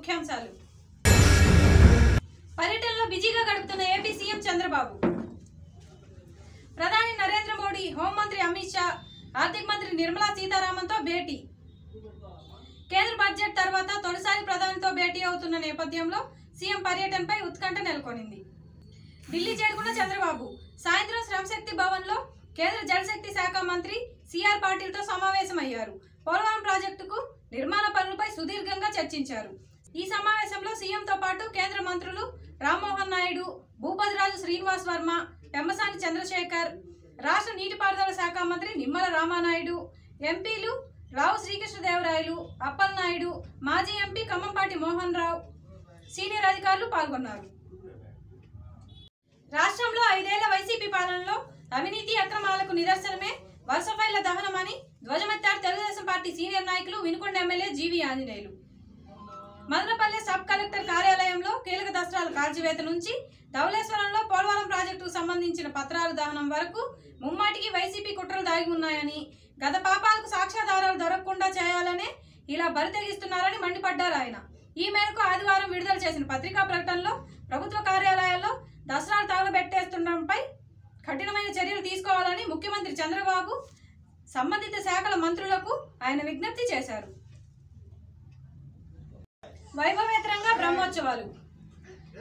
ముఖ్యాంశాలు. పర్యటనలో బిజీగా గడుపుతున్న ఏపీ సీఎం చంద్రబాబు. ప్రధాని నరేంద్ర మోడీ, హోంమంత్రి అమిత్ షా, ఆర్థిక మంత్రి నిర్మలా సీతారామన్తో భేటీ. కేంద్ర బడ్జెట్ తర్వాత తొలిసారి ప్రధానితో భేటీ అవుతున్న నేపథ్యంలో సీఎం పర్యటనపై ఉత్కంఠ నెలకొనింది. ఢిల్లీ చేరుకున్న చంద్రబాబు సాయంత్రం శ్రమశక్తి భవన్లో కేంద్ర జలశక్తి శాఖ మంత్రి సిఆర్ పాటిల్తో సమావేశమయ్యారు. పోలవరం ప్రాజెక్టుకు నిర్మాణ పనులపై సుదీర్ఘంగా చర్చించారు. ఈ సమావేశంలో సీఎంతో పాటు కేంద్ర మంత్రులు రామ్మోహన్ నాయుడు, భూపతిరాజు శ్రీనివాస్ వర్మ, పెమ్మసాని చంద్రశేఖర్, రాష్ట్ర నీటిపారుదల శాఖ మంత్రి నిమ్మల రామానాయుడు, ఎంపీలు రావు శ్రీకృష్ణదేవరాయలు, అప్పలనాయుడు, మాజీ ఎంపీ ఖమ్మంపాటి మోహన్ రావు, సీనియర్ అధికారులు పాల్గొన్నారు. రాష్ట్రంలో 5 ఏళ్ల వైసీపీ పాలనలో అవినీతి అక్రమాలకు నిదర్శనమే వరుస ఫైళ్ల దహనమని ధ్వజమెత్తారు తెలుగుదేశం పార్టీ సీనియర్ నాయకులు వినుకొండ ఎమ్మెల్యే జీవి ఆంజనేయులు. మదనపల్లె సబ్ కలెక్టర్ కార్యాలయంలో కీలక దస్త్రాల కాల్చివేత నుంచి ధవళేశ్వరంలో పోలవరం ప్రాజెక్టుకు సంబంధించిన పత్రాల దహనం వరకు ముమ్మాటికి వైసీపీ కుట్రలు దాగి ఉన్నాయని, గత పాపాలకు సాక్ష్యాధారాలు దొరకకుండా చేయాలనే ఇలా బరితెగిస్తున్నారని మండిపడ్డారు ఆయన. ఈ మేరకు ఆదివారం విడుదల చేసిన పత్రికా ప్రకటనలో ప్రభుత్వ కార్యాలయాల్లో దసరాలు తగలబెట్టేస్తుండడంపై కఠినమైన చర్యలు తీసుకోవాలని ముఖ్యమంత్రి చంద్రబాబు సంబంధిత శాఖల మంత్రులకు ఆయన విజ్ఞప్తి చేశారు. వైభవేతరంగా బ్రహ్మోత్సవాలు.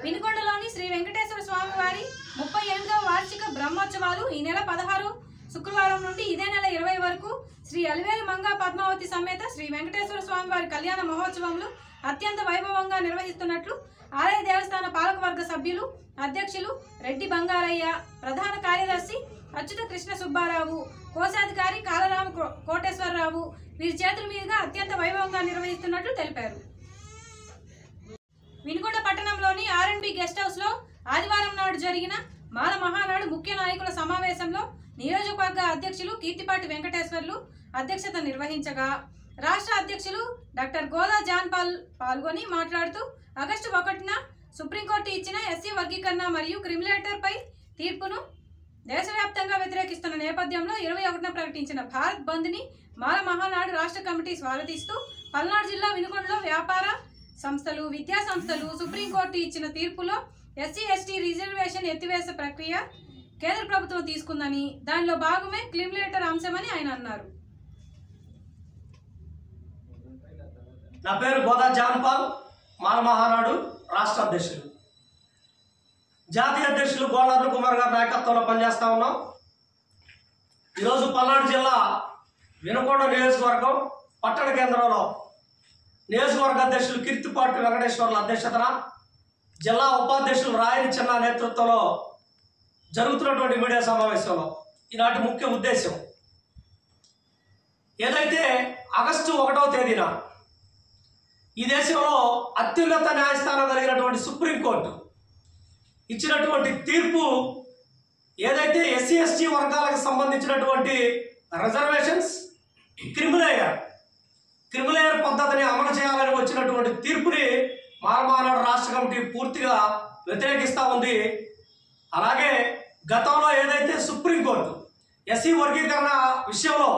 వినుకొండలోని శ్రీ వెంకటేశ్వర స్వామి వారి 38వ వార్షిక బ్రహ్మోత్సవాలు ఈ నెల 16 శుక్రవారం నుండి ఇదే నెల 20 వరకు శ్రీ అలివేలు మంగా పద్మావతి సమేత శ్రీ వెంకటేశ్వర స్వామి వారి కళ్యాణ మహోత్సవంలో అత్యంత వైభవంగా నిర్వహిస్తున్నట్లు ఆలయ దేవస్థాన పాలకవర్గ సభ్యులు, అధ్యక్షులు రెడ్డి బంగారయ్య, ప్రధాన కార్యదర్శి అచ్యుత కృష్ణ సుబ్బారావు, కోశాధికారి కాలరామ కోటేశ్వరరావు వీరి చేతుల మీదుగా అత్యంత వైభవంగా నిర్వహిస్తున్నట్లు తెలిపారు. వినుకొండ పట్టణంలోని R&B గెస్ట్ హౌస్ లో ఆదివారం నాడు జరిగిన మాల మహానాడు ముఖ్య నాయకుల సమావేశంలో నియోజకవర్గ అధ్యక్షులు కీర్తిపాటి వెంకటేశ్వర్లు అధ్యక్షత నిర్వహించగా రాష్ట్ర అధ్యక్షులు డాక్టర్ గోదా జాన్ పాల్ పాల్గొని మాట్లాడుతూ ఆగస్టు 1న సుప్రీంకోర్టు ఇచ్చిన ఎస్సీ వర్గీకరణ మరియు క్రిమిలేటర్ పై తీర్పును దేశవ్యాప్తంగా వ్యతిరేకిస్తున్న నేపథ్యంలో 21న ప్రకటించిన భారత్ బంద్ ని మాల మహానాడు రాష్ట్ర కమిటీ స్వాగతిస్తూ పల్నాడు జిల్లా వినుకొండలో వ్యాపార సంస్థలు, విద్యా సంస్థలు సుప్రీంకోర్టు ఇచ్చిన తీర్పులో ఎస్సీ ఎస్టీ రిజర్వేషన్ ఎత్తివేసే ప్రక్రియ కేంద్ర ప్రభుత్వం తీసుకుందని, దానిలో భాగమే క్రిమిలేటర్ అంశమని ఆయన అన్నారు. నా పేరు గోదా జాన్ పాల్, మాల మహానాడు రాష్ట్ర అధ్యక్షులు. జాతీయ అధ్యక్షులు గోళ్ళ అరుణ్ కుమార్ గారి నాయకత్వంలో పనిచేస్తా ఉన్నాం. ఈరోజు పల్నాడు జిల్లా వినుకొండ నియోజకవర్గం పట్టణ కేంద్రంలో నియోజకవర్గ అధ్యక్షులు కీర్తిపాటి వెంకటేశ్వర్ల అధ్యక్షతన, జిల్లా ఉపాధ్యక్షులు రాయని చిన్న నేతృత్వంలో జరుగుతున్నటువంటి మీడియా సమావేశంలో ఈనాటి ముఖ్య ఉద్దేశం ఏదైతే ఆగస్టు 1వ తేదీన ఈ దేశంలో అత్యున్నత న్యాయస్థానం కలిగినటువంటి సుప్రీంకోర్టు ఇచ్చినటువంటి తీర్పు ఏదైతే ఎస్సీ ఎస్టీ వర్గాలకు సంబంధించినటువంటి రిజర్వేషన్స్ క్రిమిలేయర్ పద్ధతిని అమలు చేయాలని వచ్చినటువంటి తీర్పుని మాలమహానాడు రాష్ట్ర కమిటీ పూర్తిగా వ్యతిరేకిస్తూ ఉంది. అలాగే గతంలో ఏదైతే సుప్రీంకోర్టు ఎస్సీ వర్గీకరణ విషయంలో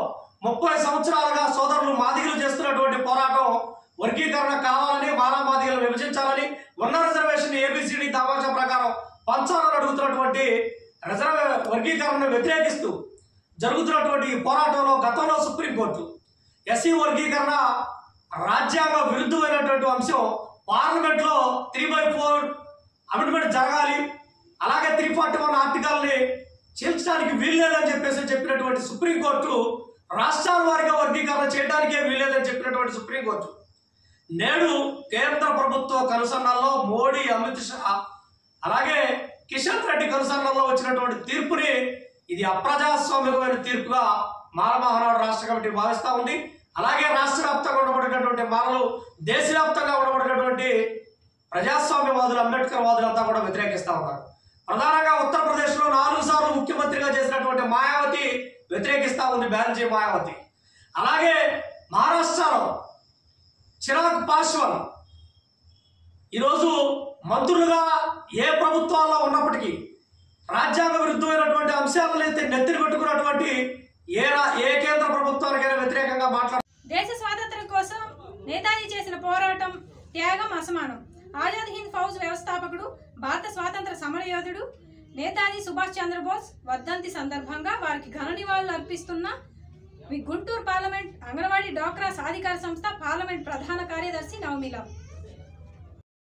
30 సంవత్సరాలుగా సోదరులు మాదిగలు చేస్తున్నటువంటి పోరాటం వర్గీకరణ కావాలని, మాదిగలు విభజించాలని, ఉన్న రిజర్వేషన్ ఏబిసిడి దామాషా ప్రకారం పంచాలని అడుగుతున్నటువంటి వర్గీకరణను వ్యతిరేకిస్తూ జరుగుతున్నటువంటి ఈ పోరాటంలో గతంలో సుప్రీంకోర్టు ఎస్సీ వర్గీకరణ రాజ్యాంగ విరుద్ధమైనటువంటి అంశం పార్లమెంట్లో 3/4 అమెండ్మెంట్ జరగాలి, అలాగే 341 ఆర్టికల్ని చేర్చడానికి వీల్లేదని చెప్పినటువంటి సుప్రీంకోర్టు రాష్ట్రాల వారిగా వర్గీకరణ చేయడానికే వీల్లేదని చెప్పినటువంటి సుప్రీంకోర్టు నేడు కేంద్ర ప్రభుత్వ కనుసన్నల్లో మోడీ, అమిత్ షా అలాగే కిషన్ రెడ్డి కనుసన్నల్లో వచ్చినటువంటి తీర్పుని ఇది అప్రజాస్వామికమైన తీర్పుగా మాల మహానాడు రాష్ట్ర కమిటీ భావిస్తూ ఉంది. అలాగే రాష్ట్ర వ్యాప్తంగా ఉండబడినటువంటి మాలలు, దేశవ్యాప్తంగా ఉండబడినటువంటి ప్రజాస్వామ్యవాదులు, అంబేద్కర్ వాదులంతా కూడా వ్యతిరేకిస్తూ ఉన్నారు. ప్రధానంగా ఉత్తరప్రదేశ్లో 4 సార్లు ముఖ్యమంత్రిగా చేసినటువంటి మాయావతి వ్యతిరేకిస్తూ ఉంది, బెనర్జీ మాయావతి. అలాగే మహారాష్ట్రలో చిరాగ్ పాస్వాన్ ఈరోజు మంత్రులుగా ఏ ప్రభుత్వాల్లో ఉన్నప్పటికీ రాజ్యాంగ విరుద్ధమైనటువంటి అంశాలను అయితే నెత్తిన పెట్టుకున్నటువంటి ఏ కేంద్ర ప్రభుత్వానికైనా వ్యతిరేకంగా మాట్లాడారు. దేశ స్వాతంత్ర్యం కోసం నేతాజీ చేసిన పోరాటం త్యాగం అసమానం. ఆజాద్ హింద్ ఫౌజ్ వ్యవస్థాపకుడు, భారత స్వాతంత్ర సమరయోధుడు నేతాజీ సుభాష్ చంద్రబోస్ వర్ధంతి సందర్భంగా వారికి ఘన నివాళులు అర్పిస్తున్న గుంటూరు పార్లమెంట్ అంగన్వాడీ డ్వాక్రా సాధికార సంస్థ పార్లమెంట్ ప్రధాన కార్యదర్శి నవమిల.